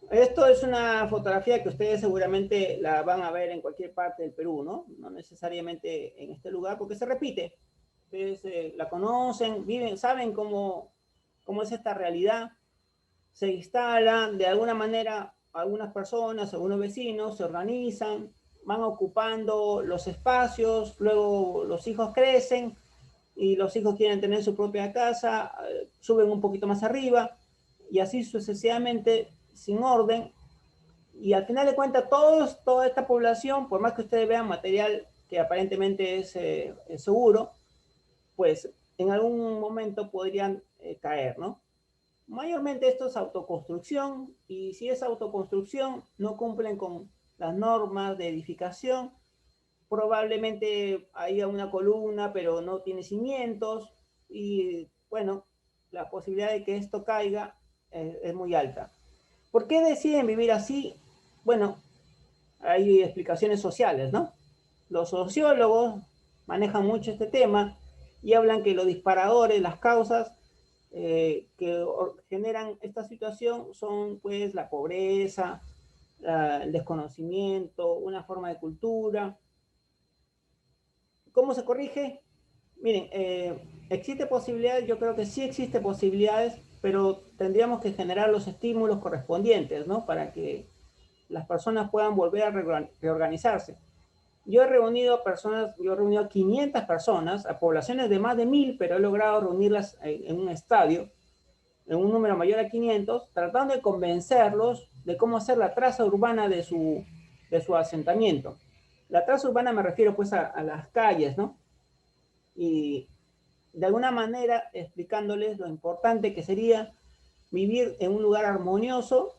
Esto es una fotografía que ustedes seguramente la van a ver en cualquier parte del Perú, ¿no? No necesariamente en este lugar, porque se repite. Ustedes la conocen, viven, saben cómo es esta realidad. Se instalan, de alguna manera, algunas personas, algunos vecinos se organizan, van ocupando los espacios, luego los hijos crecen y los hijos quieren tener su propia casa, suben un poquito más arriba y así sucesivamente, sin orden, y al final de cuentas, toda esta población, por más que ustedes vean material que aparentemente es seguro, pues en algún momento podrían caer, ¿no? Mayormente esto es autoconstrucción y si es autoconstrucción no cumplen con las normas de edificación, probablemente haya una columna pero no tiene cimientos y bueno, la posibilidad de que esto caiga es muy alta. ¿Por qué deciden vivir así? Bueno, hay explicaciones sociales, ¿no? Los sociólogos manejan mucho este tema y hablan que los disparadores, las causas que generan esta situación son pues la pobreza, el desconocimiento, una forma de cultura. ¿Cómo se corrige? Miren, existe posibilidades, yo creo que sí existe posibilidades, pero tendríamos que generar los estímulos correspondientes, ¿no? Para que las personas puedan volver a reorganizarse. Yo he reunido a 500 personas, a poblaciones de más de 1000, pero he logrado reunirlas en un estadio, en un número mayor a 500, tratando de convencerlos de cómo hacer la traza urbana de su asentamiento. La traza urbana me refiero pues a las calles, ¿no? Y de alguna manera explicándoles lo importante que sería vivir en un lugar armonioso,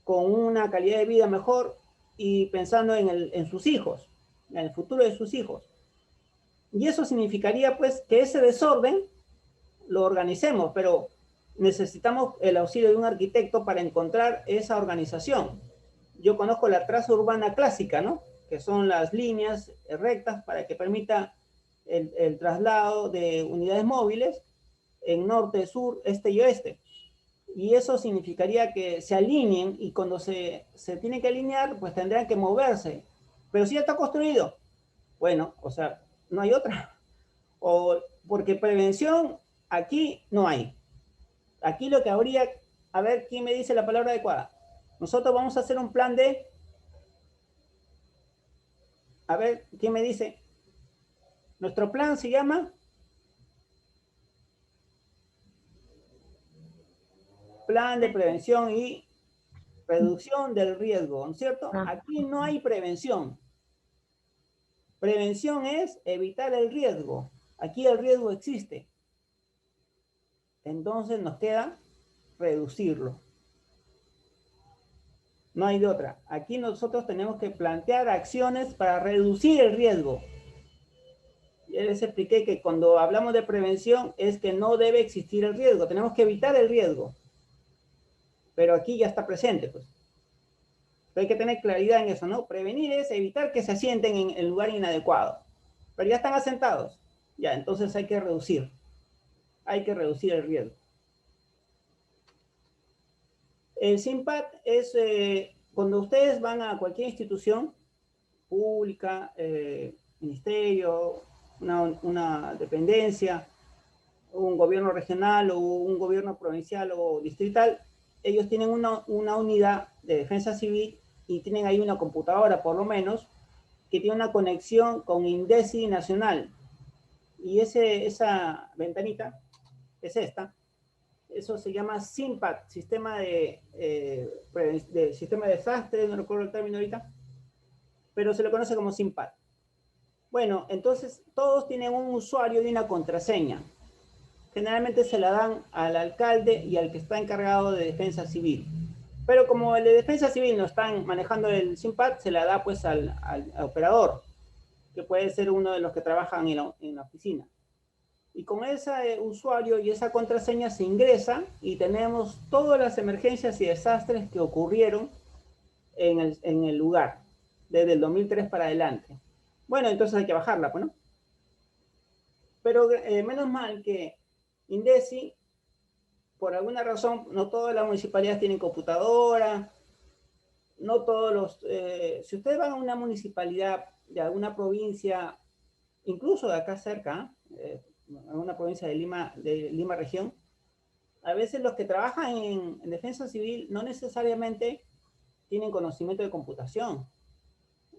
con una calidad de vida mejor y pensando en sus hijos, en el futuro de sus hijos. Y eso significaría pues que ese desorden lo organicemos, pero necesitamos el auxilio de un arquitecto para encontrar esa organización. Yo conozco la traza urbana clásica, ¿no? Que son las líneas rectas para que permita el traslado de unidades móviles en norte, sur, este y oeste. Y eso significaría que se alineen y cuando se tienen que alinear, pues tendrán que moverse. Pero si ya está construido, bueno, o sea, no hay otra. O porque prevención aquí no hay. Aquí lo que habría, a ver quién me dice la palabra adecuada. Nosotros vamos a hacer un plan de, a ver quién me dice. Nuestro plan se llama Plan de Prevención y Reducción del Riesgo, ¿no es cierto? Ah, Aquí no hay prevención. Prevención es evitar el riesgo. Aquí el riesgo existe. Entonces nos queda reducirlo. No hay de otra. Aquí nosotros tenemos que plantear acciones para reducir el riesgo. Ya les expliqué que cuando hablamos de prevención es que no debe existir el riesgo. Tenemos que evitar el riesgo. Pero aquí ya está presente, pues. Pero hay que tener claridad en eso, ¿no? Prevenir es evitar que se asienten en el lugar inadecuado. Pero ya están asentados. Ya, entonces hay que reducir. Hay que reducir el riesgo. El SIMPAD es cuando ustedes van a cualquier institución pública, ministerio, una dependencia, un gobierno regional o un gobierno provincial o distrital, ellos tienen una unidad de defensa civil y tienen ahí una computadora, por lo menos, que tiene una conexión con INDECI nacional. Y esa ventanita es esta. Eso se llama SIMPAD, sistema de desastre, no recuerdo el término ahorita, pero se lo conoce como SIMPAD. Bueno, entonces todos tienen un usuario y una contraseña. Generalmente se la dan al alcalde y al que está encargado de defensa civil. Pero como el de defensa civil no están manejando el SIMPAD, se la da pues al operador, que puede ser uno de los que trabajan en la oficina. Y con ese usuario y esa contraseña se ingresa y tenemos todas las emergencias y desastres que ocurrieron en el lugar, desde el 2003 para adelante. Bueno, entonces hay que bajarla, pues, ¿no? Pero menos mal que INDECI, por alguna razón, no todas las municipalidades tienen computadora, no todos los, si ustedes van a una municipalidad de alguna provincia, incluso de acá cerca, a una provincia de Lima región, a veces los que trabajan en defensa civil no necesariamente tienen conocimiento de computación.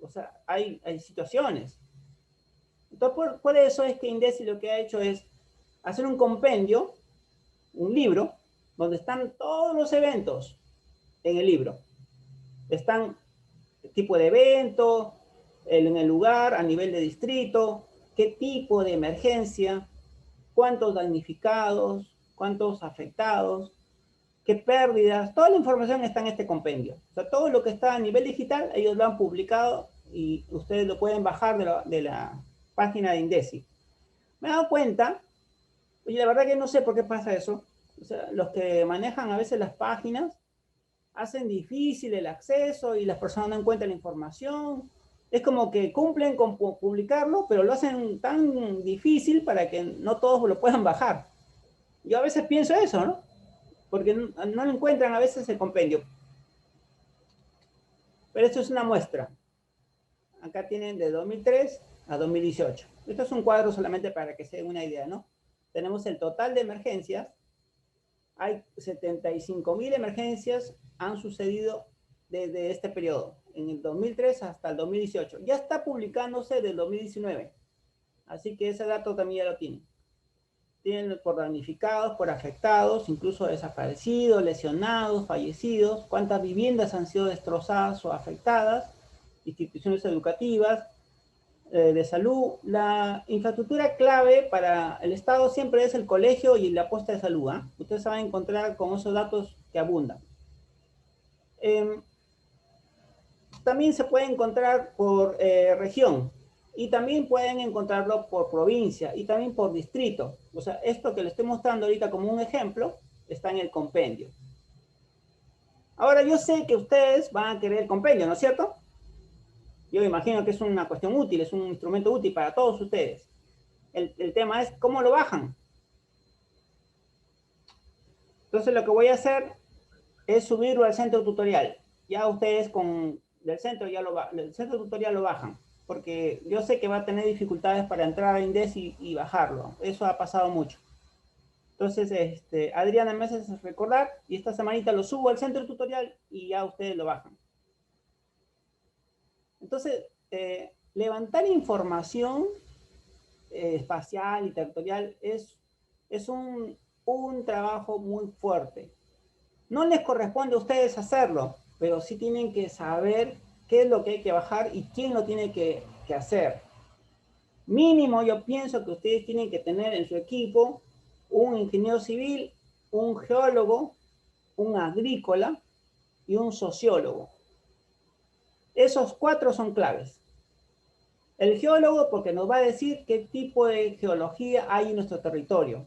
O sea, hay situaciones. Entonces, por eso es que INDECI lo que ha hecho es hacer un compendio, un libro, donde están todos los eventos en el libro. Están el tipo de evento, en el lugar, a nivel de distrito, qué tipo de emergencia, cuántos damnificados, cuántos afectados, qué pérdidas, toda la información está en este compendio. O sea, todo lo que está a nivel digital, ellos lo han publicado y ustedes lo pueden bajar de la página de INDECI. Me he dado cuenta, y la verdad que no sé por qué pasa eso. O sea, los que manejan a veces las páginas hacen difícil el acceso y las personas no encuentran la información. Es como que cumplen con publicarlo, pero lo hacen tan difícil para que no todos lo puedan bajar. Yo a veces pienso eso, ¿no? Porque no encuentran a veces el compendio. Pero esto es una muestra. Acá tienen de 2003 a 2018. Esto es un cuadro solamente para que se den una idea, ¿no? Tenemos el total de emergencias. Hay 75.000 emergencias han sucedido desde este periodo, en el 2003 hasta el 2018. Ya está publicándose del 2019. Así que ese dato también ya lo tienen. Tienen por damnificados, por afectados, incluso desaparecidos, lesionados, fallecidos, cuántas viviendas han sido destrozadas o afectadas, instituciones educativas, de salud. La infraestructura clave para el Estado siempre es el colegio y la posta de salud. Ustedes se van a encontrar con esos datos que abundan. También se puede encontrar por región y también pueden encontrarlo por provincia y también por distrito. O sea, esto que les estoy mostrando ahorita como un ejemplo está en el compendio. Ahora, yo sé que ustedes van a querer el compendio, ¿no es cierto? Yo imagino que es una cuestión útil, es un instrumento útil para todos ustedes. El tema es cómo lo bajan. Entonces, lo que voy a hacer es subirlo al centro tutorial. Ya ustedes del centro del centro tutorial lo bajan, porque yo sé que va a tener dificultades para entrar a Indes y bajarlo. Eso ha pasado mucho. Entonces, Adriana me hace recordar y esta semanita lo subo al centro tutorial y ya ustedes lo bajan. Entonces, levantar información espacial y territorial es un trabajo muy fuerte. No les corresponde a ustedes hacerlo, pero sí tienen que saber qué es lo que hay que bajar y quién lo tiene que hacer. Mínimo, yo pienso que ustedes tienen que tener en su equipo un ingeniero civil, un geólogo, un agrícola y un sociólogo. Esos 4 son claves. El geólogo, porque nos va a decir qué tipo de geología hay en nuestro territorio.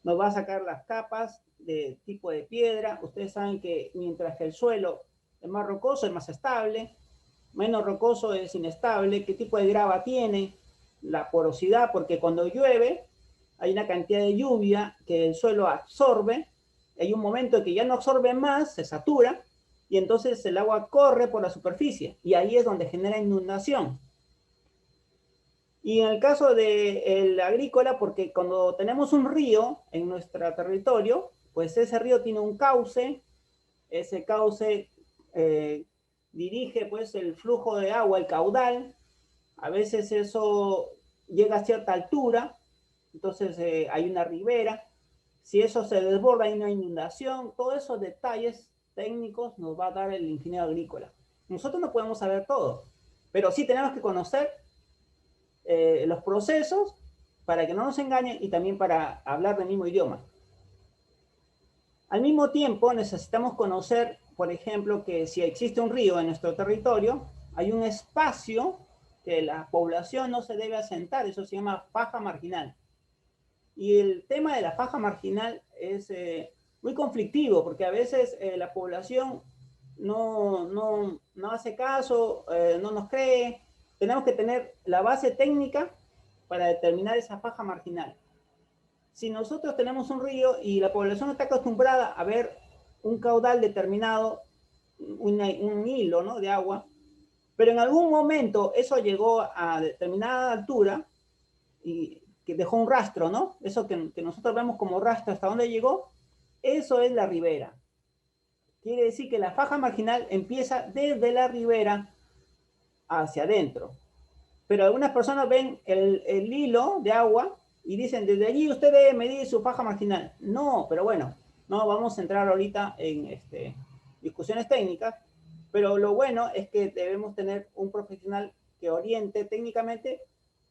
Nos va a sacar las capas de tipo de piedra. Ustedes saben que mientras que el suelo es más rocoso, es más estable, menos rocoso es inestable, qué tipo de grava tiene, la porosidad, porque cuando llueve hay una cantidad de lluvia que el suelo absorbe, hay un momento en que ya no absorbe más, se satura, y entonces el agua corre por la superficie, y ahí es donde genera inundación. Y en el caso del agrícola, porque cuando tenemos un río en nuestro territorio, pues ese río tiene un cauce, ese cauce dirige pues el flujo de agua, el caudal, a veces eso llega a cierta altura, entonces hay una ribera, si eso se desborda hay una inundación, todos esos detalles técnicos nos va a dar el ingeniero agrícola. Nosotros no podemos saber todo, pero sí tenemos que conocer los procesos para que no nos engañen y también para hablar del mismo idioma. Al mismo tiempo, necesitamos conocer, por ejemplo, que si existe un río en nuestro territorio, hay un espacio que la población no se debe asentar, eso se llama faja marginal. Y el tema de la faja marginal es muy conflictivo, porque a veces la población no hace caso, no nos cree. Tenemos que tener la base técnica para determinar esa faja marginal. Si nosotros tenemos un río y la población está acostumbrada a ver un caudal determinado, un hilo, ¿no?, de agua, pero en algún momento eso llegó a determinada altura y que dejó un rastro, ¿no? Eso que nosotros vemos como rastro, ¿hasta dónde llegó? Eso es la ribera. Quiere decir que la faja marginal empieza desde la ribera hacia adentro. Pero algunas personas ven el hilo de agua y dicen, desde allí usted debe medir su faja marginal. No, pero bueno, no vamos a entrar ahorita en discusiones técnicas, pero lo bueno es que debemos tener un profesional que oriente técnicamente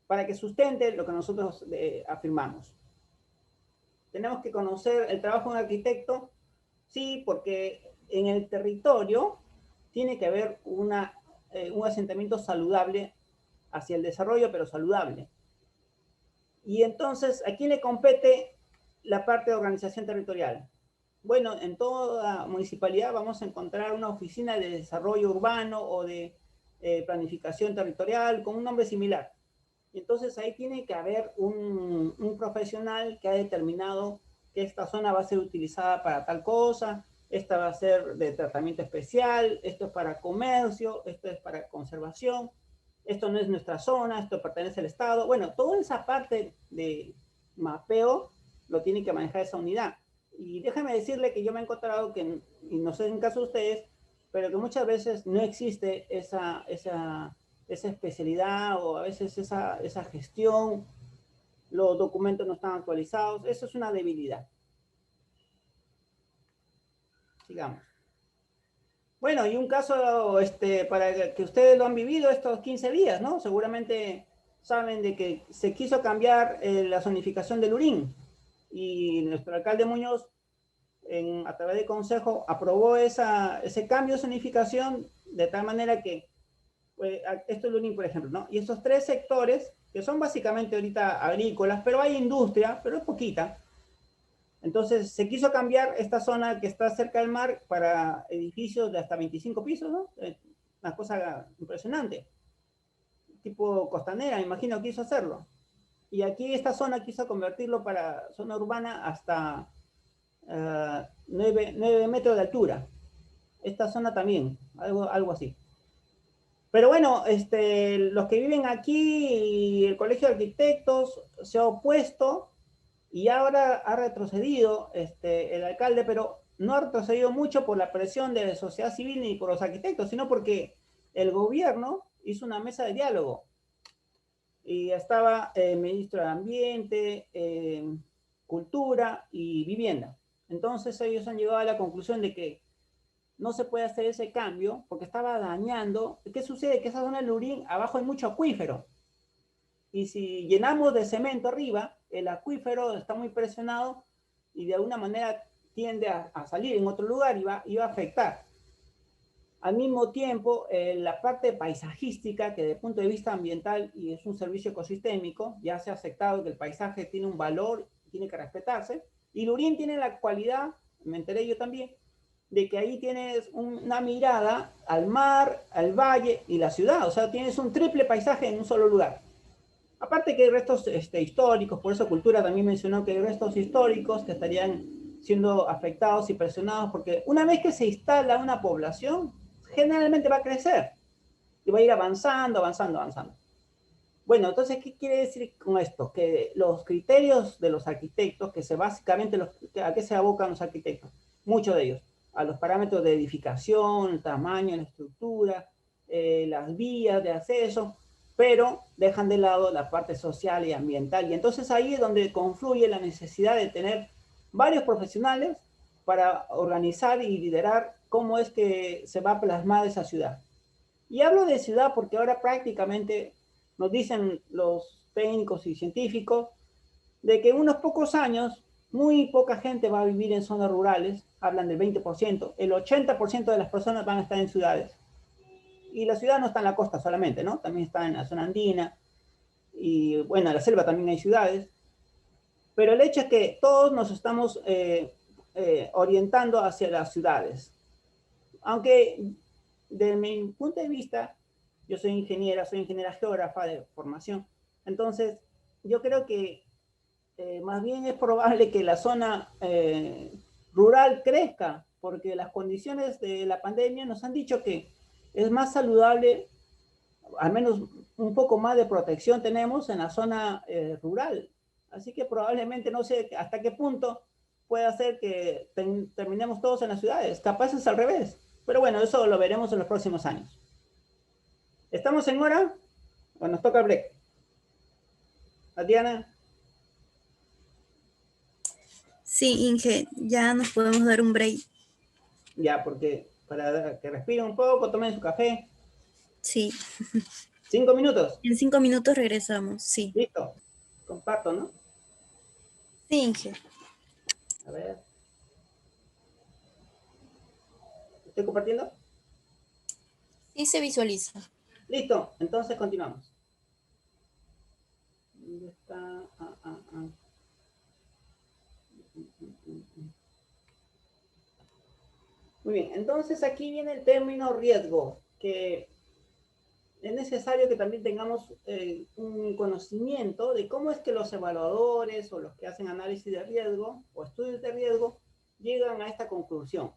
para que sustente lo que nosotros afirmamos. Tenemos que conocer el trabajo de un arquitecto, sí, porque en el territorio tiene que haber un asentamiento saludable hacia el desarrollo, pero saludable. Y entonces, ¿a quién le compete la parte de organización territorial? Bueno, en toda municipalidad vamos a encontrar una oficina de desarrollo urbano o de planificación territorial con un nombre similar. Y entonces ahí tiene que haber un profesional que ha determinado que esta zona va a ser utilizada para tal cosa, esta va a ser de tratamiento especial, esto es para comercio, esto es para conservación, esto no es nuestra zona, esto pertenece al Estado. Bueno, toda esa parte de mapeo lo tiene que manejar esa unidad. Y déjame decirle que yo me he encontrado que, y no sé en caso de ustedes, pero que muchas veces no existe esa especialidad o a veces esa gestión, los documentos no están actualizados. Eso es una debilidad. Sigamos. Bueno, y un caso para que ustedes lo han vivido estos 15 días, ¿no? Seguramente saben de que se quiso cambiar la zonificación del Lurín y nuestro alcalde Muñoz, a través del consejo, aprobó ese cambio de zonificación de tal manera que, esto es Lurín, por ejemplo, ¿no? Y esos tres sectores, que son básicamente ahorita agrícolas, pero hay industria, pero es poquita. Entonces se quiso cambiar esta zona que está cerca del mar para edificios de hasta 25 pisos, ¿no? Una cosa impresionante. Tipo costanera, me imagino, quiso hacerlo. Y aquí esta zona quiso convertirlo para zona urbana hasta 9 metros de altura. Esta zona también, algo así. Pero bueno, los que viven aquí y el Colegio de Arquitectos se ha opuesto y ahora ha retrocedido el alcalde, pero no ha retrocedido mucho por la presión de la sociedad civil ni por los arquitectos, sino porque el gobierno hizo una mesa de diálogo y estaba el ministro de Ambiente, Cultura y Vivienda. Entonces ellos han llegado a la conclusión de que no se puede hacer ese cambio porque estaba dañando. ¿Qué sucede? Que esa zona del Lurín, abajo hay mucho acuífero. Y si llenamos de cemento arriba, el acuífero está muy presionado y de alguna manera tiende a salir en otro lugar y va a afectar. Al mismo tiempo, la parte paisajística, que desde el punto de vista ambiental y es un servicio ecosistémico, ya se ha aceptado que el paisaje tiene un valor, tiene que respetarse, y Lurín tiene la cualidad, me enteré yo también, de que ahí tienes una mirada al mar, al valle y la ciudad, o sea, tienes un triple paisaje en un solo lugar. Aparte que hay restos históricos, por eso Cultura también mencionó que hay restos históricos que estarían siendo afectados y presionados, porque una vez que se instala una población, generalmente va a crecer y va a ir avanzando, avanzando, avanzando. Bueno, entonces, ¿qué quiere decir con esto? Que los criterios de los arquitectos, básicamente, ¿a qué se abocan los arquitectos? Muchos de ellos, a los parámetros de edificación, el tamaño, la estructura, las vías de acceso, pero dejan de lado la parte social y ambiental. Y entonces ahí es donde confluye la necesidad de tener varios profesionales para organizar y liderar cómo es que se va a plasmar esa ciudad. Y hablo de ciudad porque ahora prácticamente nos dicen los técnicos y científicos de que en unos pocos años muy poca gente va a vivir en zonas rurales, hablan del 20%, el 80% de las personas van a estar en ciudades. Y la ciudad no está en la costa solamente, ¿no? También está en la zona andina y bueno, en la selva también hay ciudades. Pero el hecho es que todos nos estamos orientando hacia las ciudades. Aunque desde mi punto de vista, yo soy ingeniera geógrafa de formación, entonces yo creo que más bien es probable que la zona rural crezca porque las condiciones de la pandemia nos han dicho que es más saludable, al menos un poco más de protección tenemos en la zona rural. Así que probablemente no sé hasta qué punto puede hacer que terminemos todos en las ciudades. Capaz es al revés. Pero bueno, eso lo veremos en los próximos años. ¿Estamos en hora? ¿O nos toca el break? Diana. Sí, Inge, ya nos podemos dar un break. Ya, porque para que respiren un poco, tomen su café. Sí. 5 minutos. En 5 minutos regresamos, sí. Listo. Comparto, ¿no? Sí, Inge. A ver. ¿Estoy compartiendo? Sí se visualiza. Listo. Entonces continuamos. ¿Dónde está? Muy bien. Entonces aquí viene el término riesgo, que es necesario que también tengamos un conocimiento de cómo es que los evaluadores o los que hacen análisis de riesgo o estudios de riesgo llegan a esta conclusión.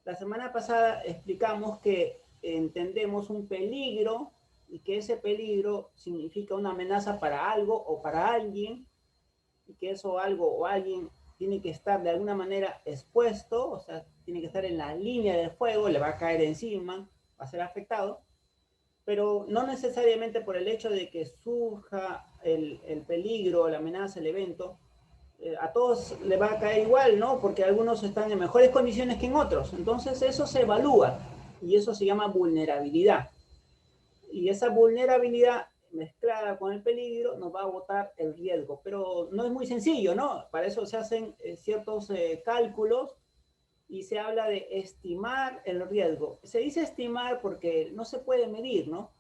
La semana pasada explicamos que entendemos un peligro y que ese peligro significa una amenaza para algo o para alguien y que eso algo o alguien tiene que estar de alguna manera expuesto, o sea, tiene que estar en la línea del fuego, le va a caer encima, va a ser afectado, pero no necesariamente por el hecho de que surja el peligro, la amenaza, el evento, a todos le va a caer igual, ¿no? Porque algunos están en mejores condiciones que en otros. Entonces eso se evalúa y eso se llama vulnerabilidad. Y esa vulnerabilidad mezclada con el peligro nos va a botar el riesgo. Pero no es muy sencillo, ¿no? Para eso se hacen ciertos cálculos y se habla de estimar el riesgo. Se dice estimar porque no se puede medir, ¿no?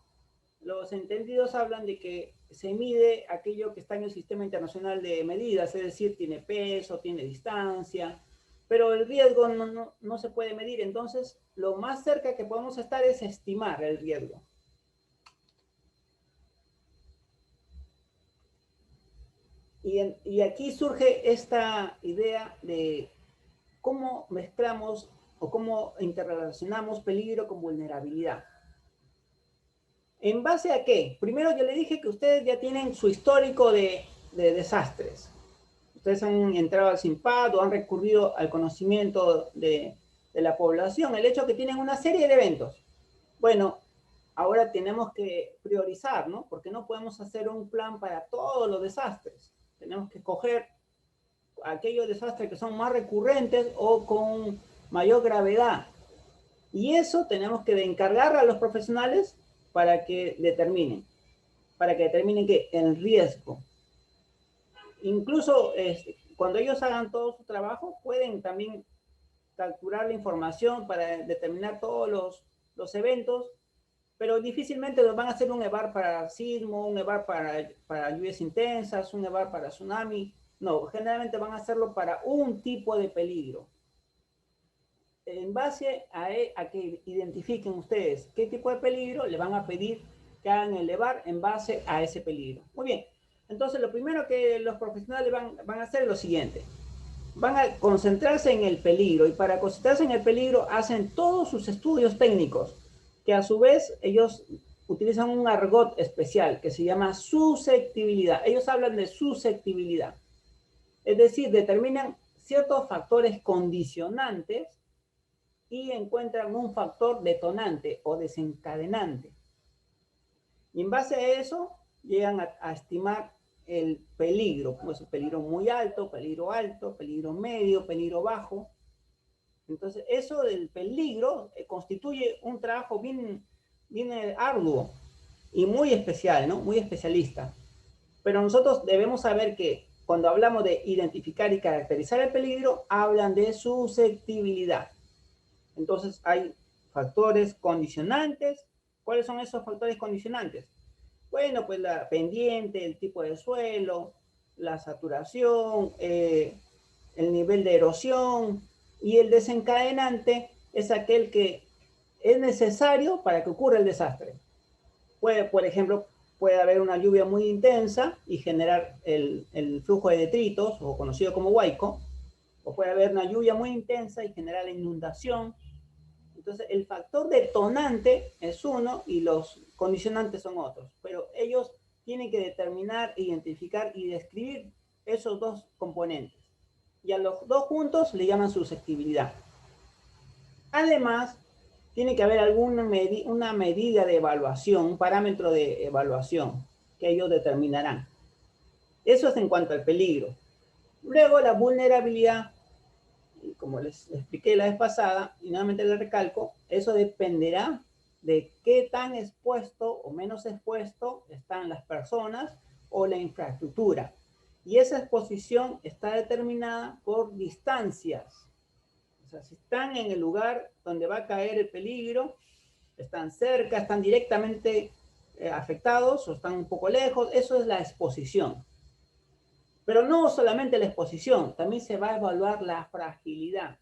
Los entendidos hablan de que se mide aquello que está en el sistema internacional de medidas, es decir, tiene peso, tiene distancia, pero el riesgo no se puede medir. Entonces, lo más cerca que podemos estar es estimar el riesgo. Y aquí surge esta idea de cómo mezclamos o cómo interrelacionamos peligro con vulnerabilidad. ¿En base a qué? Primero yo le dije que ustedes ya tienen su histórico de desastres. Ustedes han entrado al CIMPAD o han recurrido al conocimiento de la población, el hecho que tienen una serie de eventos. Bueno, ahora tenemos que priorizar, ¿no? Porque no podemos hacer un plan para todos los desastres. Tenemos que escoger aquellos desastres que son más recurrentes o con mayor gravedad. Y eso tenemos que encargar a los profesionales para que determinen. ¿Para que determinen qué? El riesgo. Incluso cuando ellos hagan todo su trabajo, pueden también calcular la información para determinar todos los eventos, pero difícilmente nos van a hacer un EVAR para sismo, un EVAR para lluvias intensas, un EVAR para tsunami. No, generalmente van a hacerlo para un tipo de peligro. En base a que identifiquen ustedes qué tipo de peligro, le van a pedir que hagan el EVAR en base a ese peligro. Muy bien, entonces lo primero que los profesionales van a hacer es lo siguiente. Van a concentrarse en el peligro y para concentrarse en el peligro hacen todos sus estudios técnicos, que a su vez ellos utilizan un argot especial que se llama susceptibilidad. Ellos hablan de susceptibilidad. Es decir, determinan ciertos factores condicionantes y encuentran un factor detonante o desencadenante. Y en base a eso llegan a estimar el peligro, pues peligro muy alto, peligro medio, peligro bajo. Entonces eso del peligro constituye un trabajo bien arduo y muy especial, ¿no? Muy especialista. Pero nosotros debemos saber que cuando hablamos de identificar y caracterizar el peligro, hablan de susceptibilidad. Entonces hay factores condicionantes. ¿Cuáles son esos factores condicionantes? Bueno, pues la pendiente, el tipo de suelo, la saturación, el nivel de erosión, y el desencadenante es aquel que es necesario para que ocurra el desastre. Puede, por ejemplo, puede haber una lluvia muy intensa y generar el flujo de detritos, o conocido como huaico, o puede haber una lluvia muy intensa y generar la inundación. Entonces, el factor detonante es uno y los condicionantes son otros, pero ellos tienen que determinar, identificar y describir esos dos componentes. Y a los dos juntos le llaman susceptibilidad. Además, tiene que haber una medida de evaluación, un parámetro de evaluación que ellos determinarán. Eso es en cuanto al peligro. Luego, la vulnerabilidad, como les expliqué la vez pasada, y nuevamente le recalco, eso dependerá de qué tan expuesto o menos expuesto están las personas o la infraestructura. Y esa exposición está determinada por distancias. O sea, si están en el lugar donde va a caer el peligro, están cerca, están directamente afectados o están un poco lejos, eso es la exposición. Pero no solamente la exposición, también se va a evaluar la fragilidad.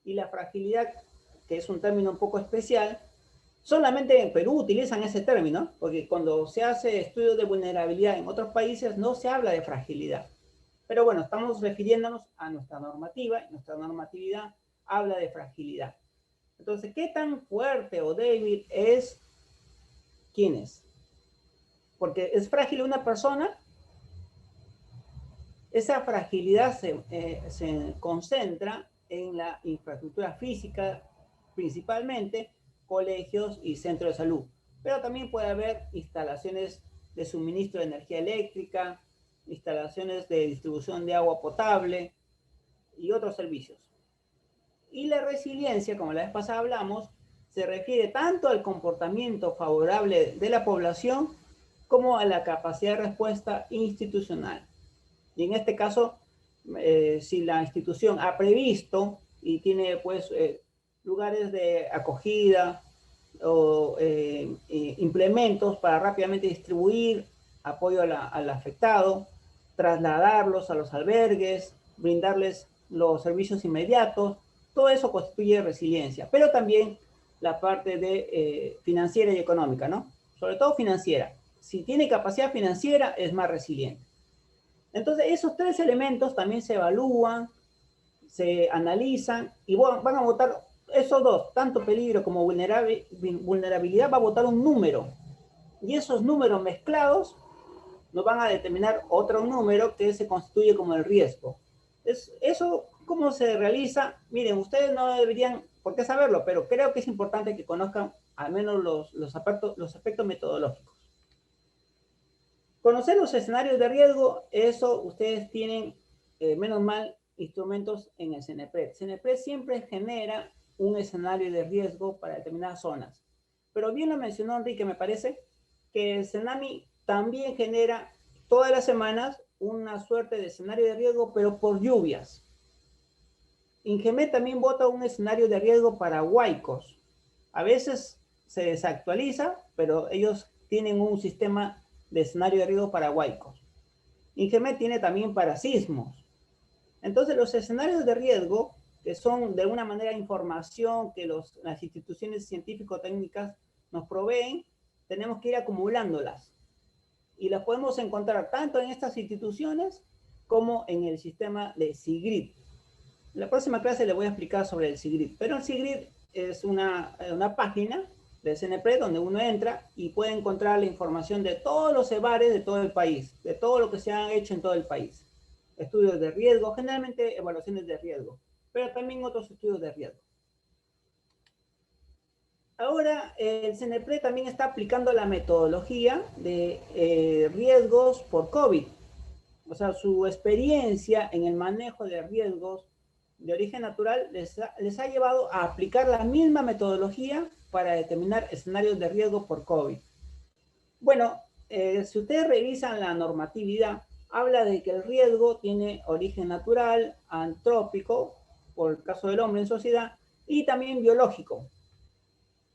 Y la fragilidad, que es un término un poco especial, solamente en Perú utilizan ese término, porque cuando se hace estudios de vulnerabilidad en otros países no se habla de fragilidad. Pero bueno, estamos refiriéndonos a nuestra normativa, y nuestra normatividad habla de fragilidad. Entonces, ¿qué tan fuerte o débil es quién es? Porque es frágil una persona, esa fragilidad se concentra en la infraestructura física, principalmente colegios y centros de salud. Pero también puede haber instalaciones de suministro de energía eléctrica, instalaciones de distribución de agua potable y otros servicios. Y la resiliencia, como la vez pasada hablamos, se refiere tanto al comportamiento favorable de la población como a la capacidad de respuesta institucional. Y en este caso, si la institución ha previsto y tiene pues lugares de acogida o implementos para rápidamente distribuir apoyo al afectado, trasladarlos a los albergues, brindarles los servicios inmediatos, todo eso constituye resiliencia, pero también la parte de financiera y económica, ¿no? Sobre todo financiera. Si tiene capacidad financiera, es más resiliente. Entonces, esos tres elementos también se evalúan, se analizan y van a votar esos dos, tanto peligro como vulnerabilidad, va a votar un número. Y esos números mezclados nos van a determinar otro número que se constituye como el riesgo. Eso, ¿cómo se realiza? Miren, ustedes no deberían por qué saberlo, pero creo que es importante que conozcan al menos los aspectos metodológicos. Conocer los escenarios de riesgo, eso ustedes tienen, menos mal, instrumentos en el CENEPRED. CENEPRED siempre genera un escenario de riesgo para determinadas zonas. Pero bien lo mencionó Enrique, me parece, que el CENAMI también genera todas las semanas una suerte de escenario de riesgo, pero por lluvias. INGEMET también vota un escenario de riesgo para huaicos. A veces se desactualiza, pero ellos tienen un sistema de escenario de riesgo para huaicos. INGEMET tiene también para sismos. Entonces, los escenarios de riesgo, que son de alguna manera información que las instituciones científico-técnicas nos proveen, tenemos que ir acumulándolas. Y las podemos encontrar tanto en estas instituciones como en el sistema de SIGRID. En la próxima clase les voy a explicar sobre el SIGRID. Pero el SIGRID es una página de CENEPRED donde uno entra y puede encontrar la información de todos los EBARES de todo el país, de todo lo que se ha hecho en todo el país. Estudios de riesgo, generalmente evaluaciones de riesgo, pero también otros estudios de riesgo. Ahora, el CENEPRED también está aplicando la metodología de riesgos por COVID. O sea, su experiencia en el manejo de riesgos de origen natural les ha llevado a aplicar la misma metodología para determinar escenarios de riesgo por COVID. Bueno, si ustedes revisan la normatividad, habla de que el riesgo tiene origen natural, antrópico, por el caso del hombre en sociedad, y también biológico,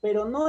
pero no